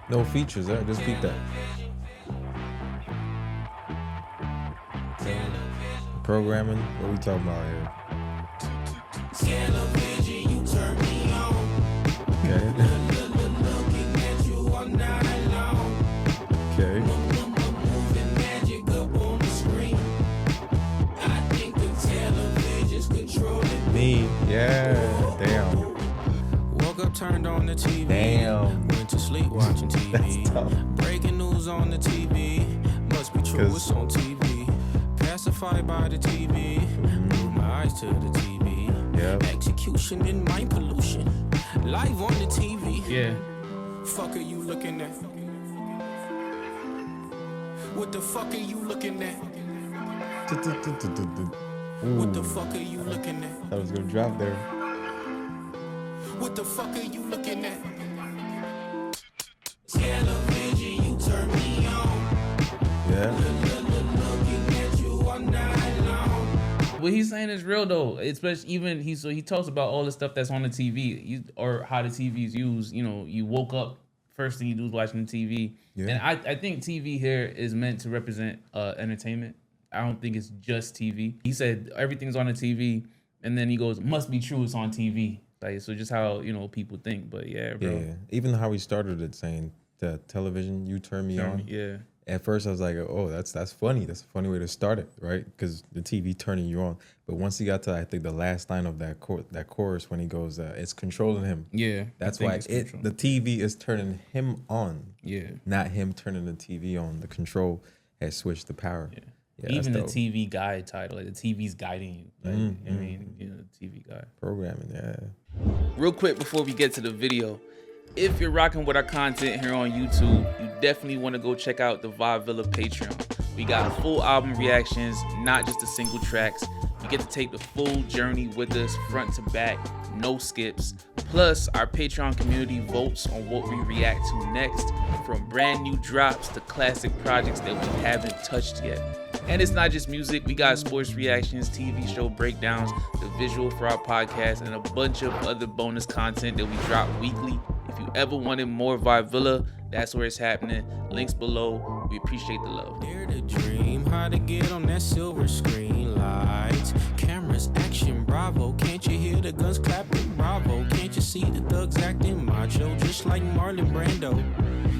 No features, just keep that. Programming, what we talking about here? Okay. Me, yeah, damn. Woke up, turned on the TV. Damn. Went to sleep watching TV. That's tough. Breaking news on the TV. Must be true, it's on TV. Pacified by the TV. Move my eyes to the TV. Yep. Execution and mind pollution. Live on the TV. Yeah. Fuck are you looking at? What the fuck are you looking at? What the fuck are you looking at? I was gonna drop there. What the fuck are you looking at? Television, you turn me on. Yeah. Looking at you all night long. What he's saying is real though, especially even he talks about all the stuff that's on the TV, or how the TV is used. You know, you woke up, first thing you do is watching the TV. Yeah. And I think TV here is meant to represent entertainment. I don't think it's just TV. He said everything's on the TV, and then he goes, must be true, it's on TV. Like, so just how, you know, people think. But yeah, bro. Yeah. Even how he started it, saying the television, you turn me on. Yeah. At first I was like, oh, that's funny. That's a funny way to start it, right? Because the TV turning you on. But once he got to, I think, the last line of that chorus when he goes, it's controlling him. Yeah. That's why the TV is turning him on. Yeah. Not him turning the TV on. The control has switched the power. Yeah. Yeah, even the dope. TV guide title, like the TV's guiding you. Like, I mean, you know, the TV guide. Programming, yeah. Real quick before we get to the video, if you're rocking with our content here on YouTube, you definitely want to go check out the VibeVilla Patreon. We got full album reactions, not just the single tracks. You get to take the full journey with us, front to back, no skips. Plus, our Patreon community votes on what we react to next, from brand new drops to classic projects that we haven't touched yet. And it's not just music, we got sports reactions, TV show breakdowns, the visual for our podcast, and a bunch of other bonus content that we drop weekly. If you ever wanted more VibeVilla, that's where it's happening. Links below. We appreciate the love. Dare to dream how to get on that silver screen. Lights, cameras, action, bravo. Can't you hear the guns clapping? Bravo. Can't you see the thugs acting macho? Just like Marlon Brando,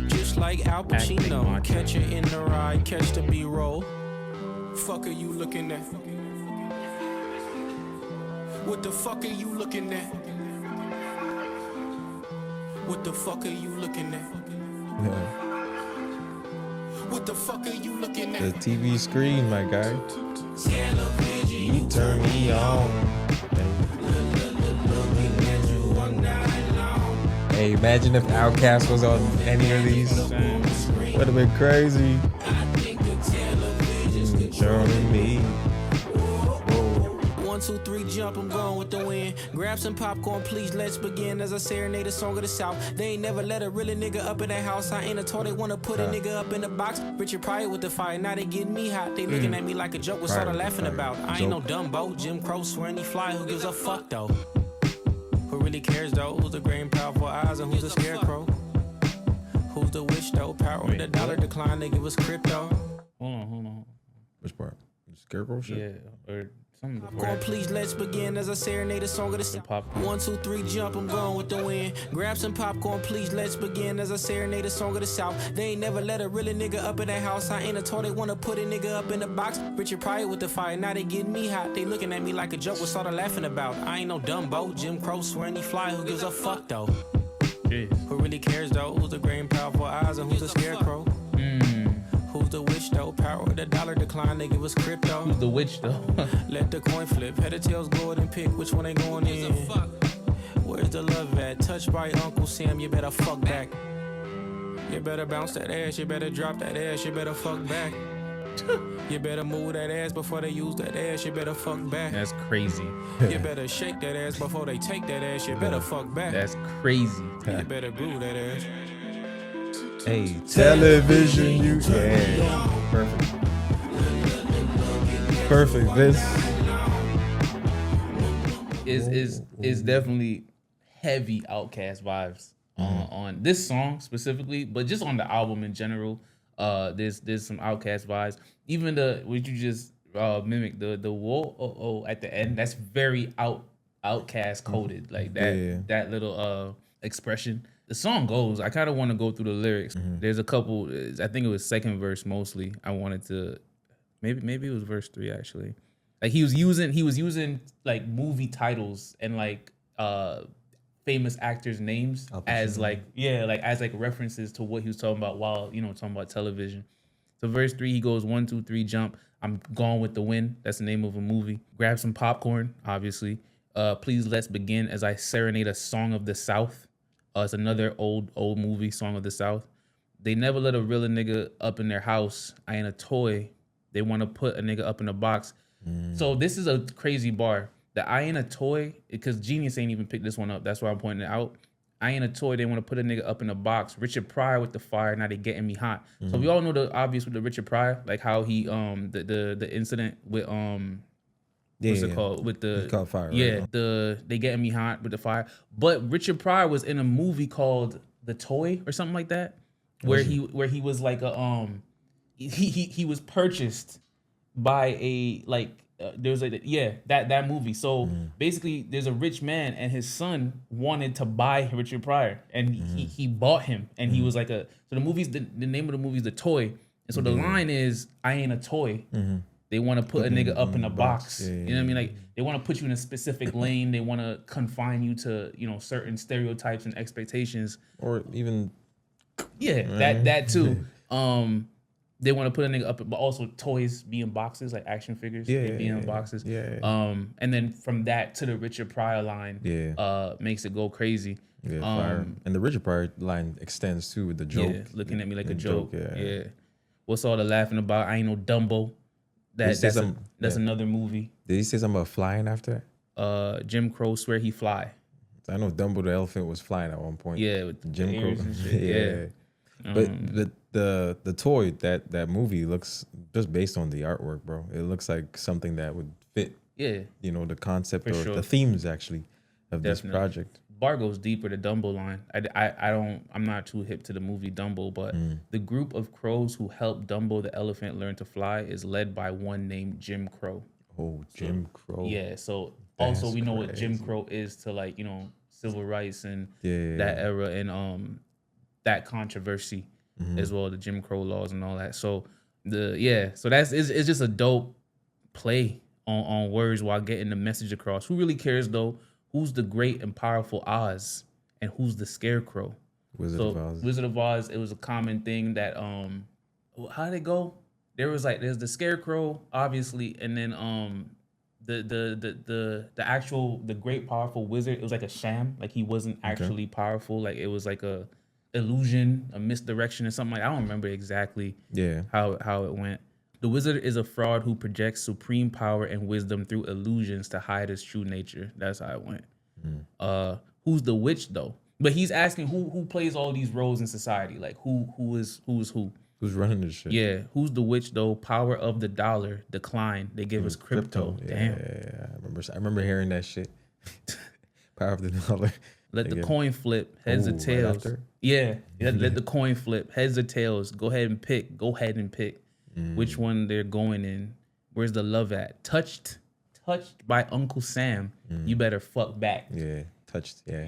just like Al Pacino. Catch her in the ride, catch the B-roll. Fuck are you looking at? What the fuck are you looking at? What the fuck are you looking at? Yeah. What the fuck are you looking at? The TV screen, my guy. Television, You turn me on. Hey, imagine if Outkast was on any of these. Would have been crazy. Turning me. 1, 2, 3, jump, I'm going with the wind. Grab some popcorn, please, let's begin. As I serenade a song of the South. They ain't never let a really nigga up in that house. I ain't a toy, they wanna put a nigga up in the box. Richard Pryor with the fire, now they getting me hot. They looking at me like a joke, what's all the laughing about? I ain't no Dumbo, Jim Crow swearing he fly, who gives a fuck though? Who really cares though? Who's the great and powerful eyes and who's the scarecrow? Who's the witch though? Power with the dollar decline, they give us crypto. Hold on. Which part? The Scarecrow shit? Yeah, or something before Popcorn, that. please, let's begin. As I serenade a song of the South. Popcorn. 1, 2, 3, jump, I'm going with the wind. Grab some popcorn, please, let's begin. As I serenade a song of the South. They ain't never let a really nigga up in that house. I ain't a toy, they wanna put a nigga up in the box. Richard Pryor with the fire, now they getting me hot. They looking at me like a joke, what's all the laughing about? I ain't no Dumbo, Jim Crow swearing he fly, who gives a fuck though? Jeez. Who really cares though? Who's the great and powerful eyes and who's the scarecrow? Who's the witch though? Power with the dollar decline, they give us crypto. Who's the witch though? Let the coin flip, head or tails, go ahead and pick which one ain't going in. Where's the love at? Touched by Uncle Sam, you better fuck back. You better bounce that ass, you better drop that ass, you better fuck back. You better move that ass before they use that ass, you better fuck back. That's crazy. You better shake that ass before they take that ass, you better fuck back. That's crazy. You better glue that ass. Hey, television, you yeah. Perfect. Perfect, Vince. is definitely heavy Outkast vibes on this song specifically, but just on the album in general. There's some Outkast vibes. Even the what you just mimic the whoa at the end. That's very Outkast coded, like that little expression. The song goes. I kind of want to go through the lyrics. There's a couple. I think it was second verse mostly. I wanted to maybe it was verse 3 actually. Like he was using like movie titles and like famous actors' names as like as like references to what he was talking about while talking about television. So verse 3, he goes 1, 2, 3, jump. I'm gone with the wind. That's the name of a movie. Grab some popcorn, obviously. Please let's begin as I serenade a song of the South. It's another old movie, Song of the South. They never let a real nigga up in their house. I ain't a toy. They want to put a nigga up in a box. So this is a crazy bar. The I ain't a toy, because Genius ain't even picked this one up. That's why I'm pointing it out. I ain't a toy. They want to put a nigga up in a box. Richard Pryor with the fire. Now they getting me hot. So we all know the obvious with the Richard Pryor, like how he the incident with what's it called with the he caught fire. Yeah, right? they getting me hot with the fire. But Richard Pryor was in a movie called The Toy or something like that, where he was like a he was purchased by a like. There was that movie. So basically, there's a rich man and his son wanted to buy Richard Pryor, and he bought him, and he was like so the movie's the name of the movie is The Toy, and so the line is I ain't a toy. They want to put a nigga up in a box. You know what I mean? Like they want to put you in a specific lane. They want to confine you to certain stereotypes and expectations, or even that too. They want to put a nigga up, but also toys be in boxes, like action figures be in boxes. And then from that to the Richard Pryor line, makes it go crazy. Fire. And the Richard Pryor line extends too with the joke. Yeah, looking at me like a joke. Yeah. What's all the laughing about? I ain't no Dumbo. That's another movie. Did he say something about flying after that? Jim Crow swear he fly. I know Dumbo the elephant was flying at one point. Yeah, with Jim the Crow. ears and shit. But the toy that movie looks just based on the artwork, bro. It looks like something that would fit. Yeah, the concept or the themes actually of this project. Bar goes deeper. The Dumbo line. I'm not too hip to the movie Dumbo, but the group of crows who helped Dumbo the elephant learn to fly is led by one named Jim Crow. Oh, Jim Crow. Yeah. So also we know what Jim Crow is to like civil rights and that era and that controversy as well, the Jim Crow laws and all that. So so it's just a dope play on words while getting the message across. Who really cares though? Who's the great and powerful Oz and who's the scarecrow? Wizard of Oz. It was a common thing that how did it go? There's the scarecrow obviously, and then the actual great powerful wizard. It was like a sham, like he wasn't actually powerful. Like it was like a illusion, a misdirection or something like that. I don't remember exactly how it went. The wizard is a fraud who projects supreme power and wisdom through illusions to hide his true nature. That's how it went. Who's the witch though? But he's asking who plays all these roles in society? Like who is who? Who's running this shit? Yeah, who's the witch though? Power of the dollar decline. They give us crypto. Damn. Yeah, I remember hearing that shit. Power of the dollar. Let the coin flip, heads or tails. Right let the coin flip, heads or tails. Go ahead and pick. Which one they're going in. Where's the love at? Touched by Uncle Sam. You better fuck back. Yeah, touched. Yeah.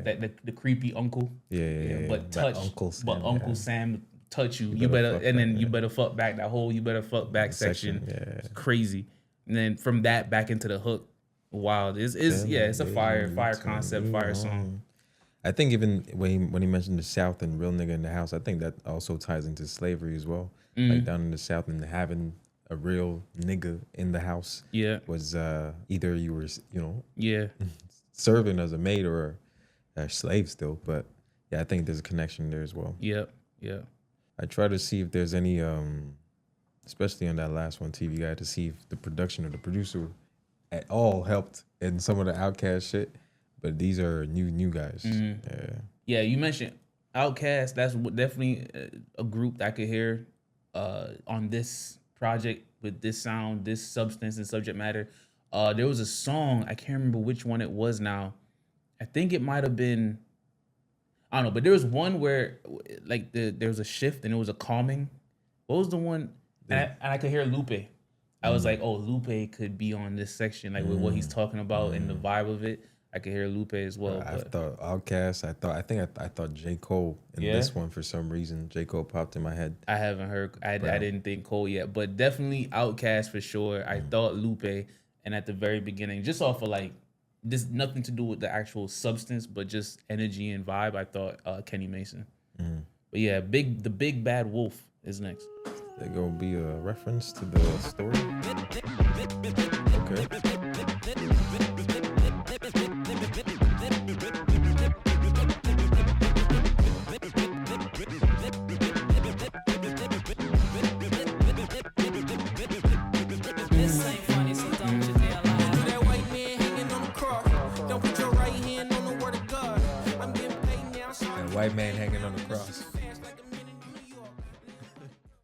That the creepy uncle. Yeah. But touched. Uncle Sam touch you. You better fuck back. That whole you better fuck back section. It's crazy. And then from that back into the hook. Wild. It's a fire concept, fire song. I think even when he mentioned the South and real nigga in the house, I think that also ties into slavery as well. Like down in the South and having a real nigga in the house was either you were serving as a maid or a slave still. But I think there's a connection there as well. Yeah. I try to see if there's any, especially on that last one, TV Guide, to see if the production or the producer at all helped in some of the Outkast shit, but these are new guys. Yeah, you mentioned Outkast. That's definitely a group that I could hear on this project with this sound, this substance and subject matter. There was a song, I can't remember which one it was now. I think it might have been, I don't know, but there was one where like there was a shift and it was a calming. What was the one? And I could hear Lupe. I was like, oh, Lupe could be on this section, like with what he's talking about and the vibe of it. I could hear Lupe as well. I thought Outkast. I thought J. Cole in this one for some reason. J. Cole popped in my head. I haven't heard. I didn't think Cole yet, but definitely Outkast for sure. I thought Lupe, and at the very beginning, just off of like this, nothing to do with the actual substance, but just energy and vibe. I thought Kenny Mason. But yeah, the big bad wolf is next. There gonna be a reference to the story. Okay. White man hanging on the cross.